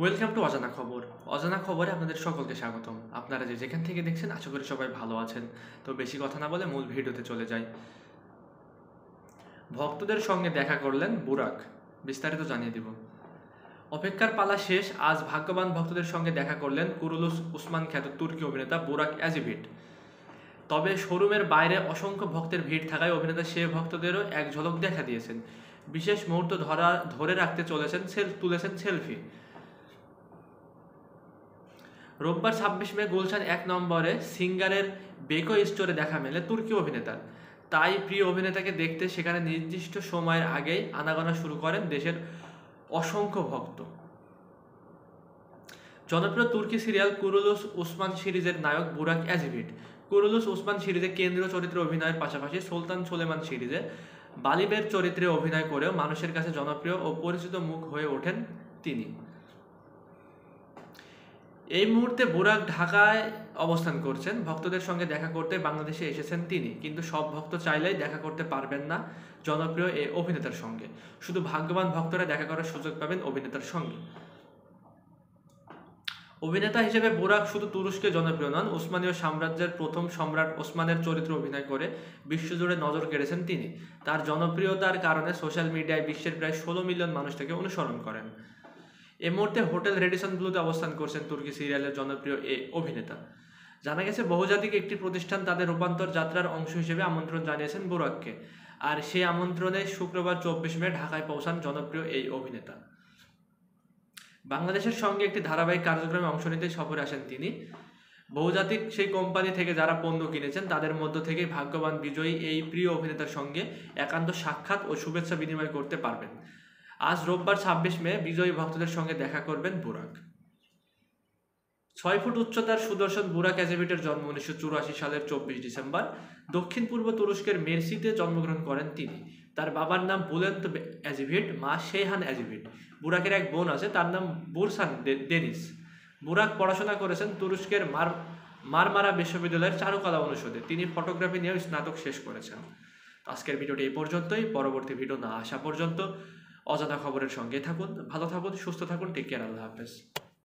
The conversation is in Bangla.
ওয়েলকাম টু অজানা খবর। অজানা খবরে আপনাদের সকলকে স্বাগতম। আপনারা যেখান থেকে দেখছেন আশা করি সবাই ভালো আছেন। তো বেশি কথা না বলে মূল ভিডিওতে চলে যাই। ভক্তদের সঙ্গে দেখা করলেন বুরাক, বিস্তারিত জানিয়ে দিব। অপেক্ষার পালা শেষ, আজ ভাগ্যবান ভক্তদের সঙ্গে দেখা করলেন কুরুলুস উসমান খ্যাত তুর্কি অভিনেতা বুরাক অ্যাজিভিট। তবে শোরুমের বাইরে অসংখ্য ভক্তের ভিড় থাকায় অভিনেতা সে ভক্তদেরও এক ঝলক দেখা দিয়েছেন। বিশেষ মুহূর্ত ধরে রাখতে তুলেছেন সেলফি। রোববার ২৬ মে গুলশান ১ নম্বরে সিঙ্গারের বেকো স্টোরে দেখা মেলে তুর্কি অভিনেতার। তাই প্রিয় অভিনেতাকে দেখতে সেখানে নির্দিষ্ট সময়ের আগেই আনাগোনা শুরু করেন দেশের অসংখ্য ভক্ত। জনপ্রিয় তুর্কি সিরিয়াল কুরুলুস উসমান সিরিজের নায়ক বুরাক অ্যাজিভিট। কুরুলুস উসমান সিরিজে কেন্দ্রীয় চরিত্রে অভিনয়ের পাশাপাশি সুলতান সুলেমান সিরিজে বালিবের চরিত্রে অভিনয় করেও মানুষের কাছে জনপ্রিয় ও পরিচিত মুখ হয়ে ওঠেন তিনি। এই মুহূর্তে বুরাক ঢাকায় অবস্থান করছেন। ভক্তদের সঙ্গে দেখা করতে বাংলাদেশে এসেছেন তিনি, কিন্তু সব ভক্ত চাইলেই দেখা করতে পারবেন না জনপ্রিয় এই অভিনেতার সঙ্গে। শুধু ভাগ্যবান ভক্তরা দেখা করার সুযোগ পাবেন অভিনেতার সঙ্গে। অভিনেতা হিসেবে বুরাক শুধু তুরস্কে জনপ্রিয় নন, উসমানীয় সাম্রাজ্যের প্রথম সম্রাট ওসমানের চরিত্রে অভিনয় করে বিশ্বজুড়ে নজর কেড়েছেন তিনি। তার জনপ্রিয়তার কারণে সোশ্যাল মিডিয়ায় বিশ্বের প্রায় ১৬ মিলিয়ন মানুষ তাকে অনুসরণ করেন। এই মুহূর্তে হোটেল রেডিসন ব্লুতে অবস্থান করছেন তুর্কি সিরিয়ালের জনপ্রিয় এই অভিনেতা। জানা গেছে বহুজাতিক একটি প্রতিষ্ঠান তাদের রূপান্তর যাত্রার অংশ হিসেবে আমন্ত্রণ জানিয়েছেন বুরাককে। আর সেই আমন্ত্রণে শুক্রবার ২৪ মে ঢাকায় পৌঁছান জনপ্রিয় এই অভিনেতা। বাংলাদেশের সঙ্গে একটি ধারাবাহিক কার্যক্রমে অংশ নিতে সফরে আসেন তিনি। বহুজাতিক সেই কোম্পানি থেকে যারা পণ্য কিনেছেন তাদের মধ্য থেকে ভাগ্যবান বিজয়ী এই প্রিয় অভিনেতার সঙ্গে একান্ত সাক্ষাৎ ও শুভেচ্ছা বিনিময় করতে পারবেন। আজ রোববার ২৬ মে বিজয়ী ভক্তদের সঙ্গে দেখা করবেন বুরাক। ৬ ফুট উচ্চতার সুদর্শন বুরাক অ্যাজিভিটের জন্ম ১৯৮৪ সালের ২৪ ডিসেম্বর দক্ষিণ পূর্ব তুরস্কের মেরসিতে জন্মগ্রহণ করেন তিনি। তার বাবার নাম বুলেন্ত অ্যাজিভিট, মা শেহান অ্যাজিভিট। বুরাকের এক বোন আছে, তার নাম বুরসান ডেনিস। বুরাক পড়াশোনা করেছেন তুরস্কের মারমারা বিশ্ববিদ্যালয়ের চারুকলা অনুষদে। তিনি ফটোগ্রাফি নিয়েও স্নাতক শেষ করেছেন। আজকের ভিডিওটি এই পর্যন্তই। পরবর্তী ভিডিও না আসা পর্যন্ত অজানা খবরের সঙ্গে থাকুন। ভালো থাকুন, সুস্থ থাকুন। Take care. আল্লাহ হাফেজ।